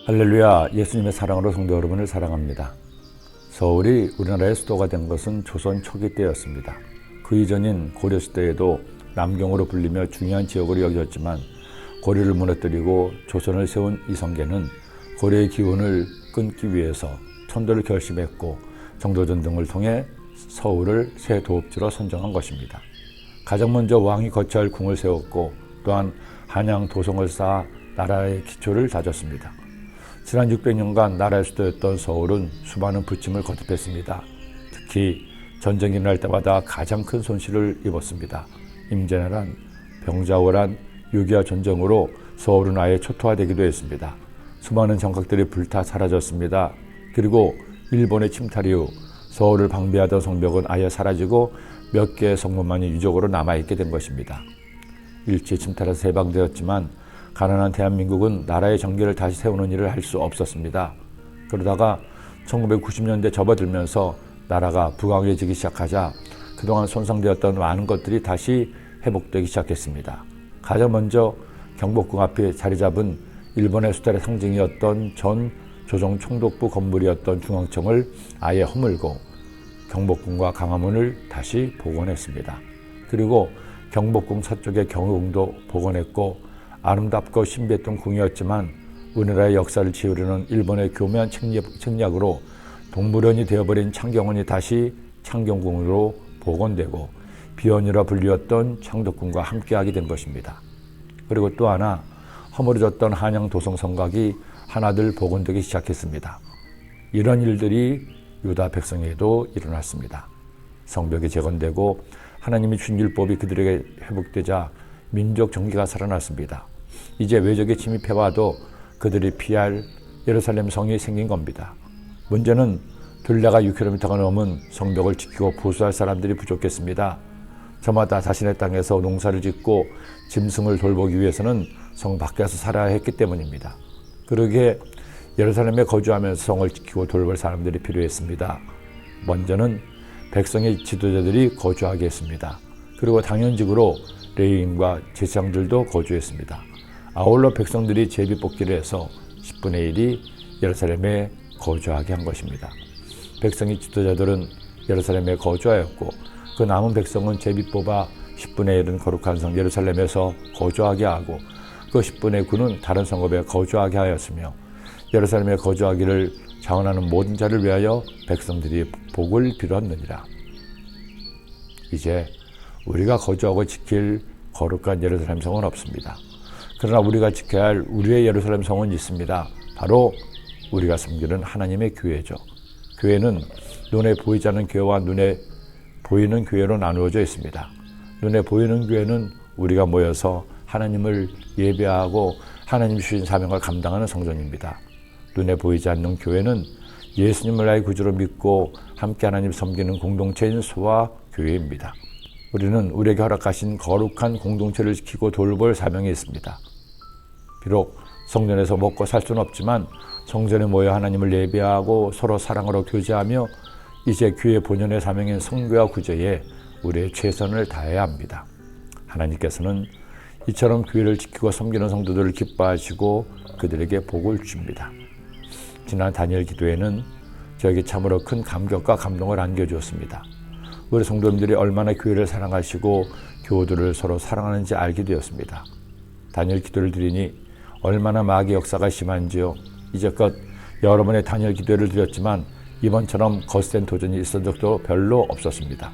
할렐루야, 예수님의 사랑으로 성도 여러분을 사랑합니다. 서울이 우리나라의 수도가 된 것은 조선 초기 때였습니다. 그 이전인 고려시대에도 남경으로 불리며 중요한 지역으로 여겨졌지만 고려를 무너뜨리고 조선을 세운 이성계는 고려의 기운을 끊기 위해서 천도를 결심했고 정도전 등을 통해 서울을 새 도읍지로 선정한 것입니다. 가장 먼저 왕이 거처할 궁을 세웠고 또한 한양 도성을 쌓아 나라의 기초를 다졌습니다. 지난 600년간 나라의 수도였던 서울은 수많은 부침을 거듭했습니다. 특히 전쟁이 일어날 때마다 가장 큰 손실을 입었습니다. 임진왜란, 병자호란, 6.25 전쟁으로 서울은 아예 초토화되기도 했습니다. 수많은 정각들이 불타 사라졌습니다. 그리고 일본의 침탈 이후 서울을 방비하던 성벽은 아예 사라지고 몇 개의 성문만이 유적으로 남아있게 된 것입니다. 일제 침탈에서 해방되었지만 가난한 대한민국은 나라의 정계를 다시 세우는 일을 할 수 없었습니다. 그러다가 1990년대 접어들면서 나라가 부강해지기 시작하자 그동안 손상되었던 많은 것들이 다시 회복되기 시작했습니다. 가장 먼저 경복궁 앞에 자리 잡은 일본의 수달의 상징이었던 전 조정 총독부 건물이었던 중앙청을 아예 허물고 경복궁과 강화문을 다시 복원했습니다. 그리고 경복궁 서쪽의 경호궁도 복원했고 아름답고 신비했던 궁이었지만 우리나라의 역사를 지우려는 일본의 교묘한 책략으로 동물원이 되어버린 창경원이 다시 창경궁으로 복원되고 비원이라 불리웠던 창덕궁과 함께하게 된 것입니다. 그리고 또 하나 허물어졌던 한양 도성 성곽이 하나둘 복원되기 시작했습니다. 이런 일들이 유다 백성에도 일어났습니다. 성벽이 재건되고 하나님이 준 율법이 그들에게 회복되자 민족 정기가 살아났습니다. 이제 외적이 침입해와도 그들이 피할 예루살렘 성이 생긴 겁니다. 문제는 둘레가 6km가 넘은 성벽을 지키고 보수할 사람들이 부족했습니다. 저마다 자신의 땅에서 농사를 짓고 짐승을 돌보기 위해서는 성 밖에서 살아야 했기 때문입니다. 그러기에 예루살렘에 거주하면서 성을 지키고 돌볼 사람들이 필요했습니다. 먼저는 백성의 지도자들이 거주하게 했습니다. 그리고 당연직으로 레위인과 제사장들도 거주했습니다. 아울러 백성들이 제비뽑기를 해서 10분의 1이 예루살렘에 거주하게 한 것입니다. 백성의 지도자들은 예루살렘에 거주하였고 그 남은 백성은 제비 뽑아 10분의 1은 거룩한 성 예루살렘에서 거주하게 하고 그 10분의 9는 다른 성읍에 거주하게 하였으며 예루살렘에 거주하기를 자원하는 모든 자를 위하여 백성들이 복을 빌었느니라. 이제 우리가 거주하고 지킬 거룩한 예루살렘 성은 없습니다. 그러나 우리가 지켜야 할 우리의 예루살렘 성은 있습니다. 바로 우리가 섬기는 하나님의 교회죠. 교회는 눈에 보이지 않는 교회와 눈에 보이는 교회로 나누어져 있습니다. 눈에 보이는 교회는 우리가 모여서 하나님을 예배하고 하나님이 주신 사명을 감당하는 성전입니다. 눈에 보이지 않는 교회는 예수님을 나의 구주로 믿고 함께 하나님 섬기는 공동체인 소와 교회입니다. 우리는 우리에게 허락하신 거룩한 공동체를 지키고 돌볼 사명이 있습니다. 비록 성전에서 먹고 살 수는 없지만 성전에 모여 하나님을 예배하고 서로 사랑으로 교제하며 이제 교회 본연의 사명인 선교와 구제에 우리의 최선을 다해야 합니다. 하나님께서는 이처럼 교회를 지키고 섬기는 성도들을 기뻐하시고 그들에게 복을 줍니다. 지난 다니엘 기도에는 저에게 참으로 큰 감격과 감동을 안겨주었습니다. 우리 성도님들이 얼마나 교회를 사랑하시고 교우들을 서로 사랑하는지 알게 되었습니다. 다니엘 기도를 드리니 얼마나 마귀의 역사가 심한지요. 이제껏 여러 번의 다니엘 기도를 드렸지만 이번처럼 거센 도전이 있은 적도 별로 없었습니다.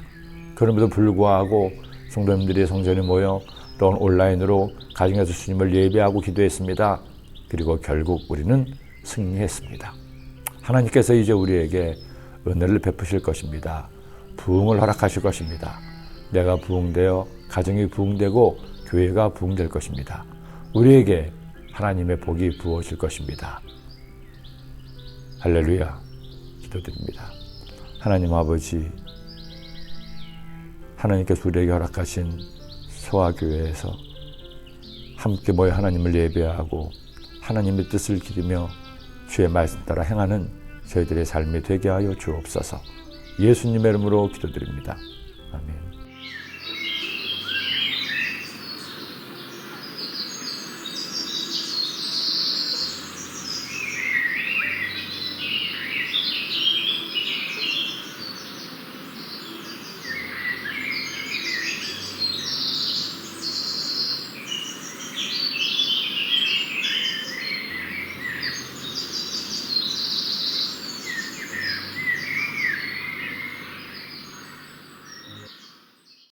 그럼에도 불구하고 성도님들이 성전에 모여 또는 온라인으로 가정에서 주님을 예배하고 기도했습니다. 그리고 결국 우리는 승리했습니다. 하나님께서 이제 우리에게 은혜를 베푸실 것입니다. 부흥을 허락하실 것입니다. 내가 부흥되어 가정이 부흥되고 교회가 부흥될 것입니다. 우리에게 하나님의 복이 부어질 것입니다. 할렐루야, 기도드립니다. 하나님 아버지, 하나님께서 우리에게 허락하신 소아교회에서 함께 모여 하나님을 예배하고 하나님의 뜻을 기리며 주의 말씀 따라 행하는 저희들의 삶이 되게 하여 주옵소서. 예수님의 이름으로 기도드립니다.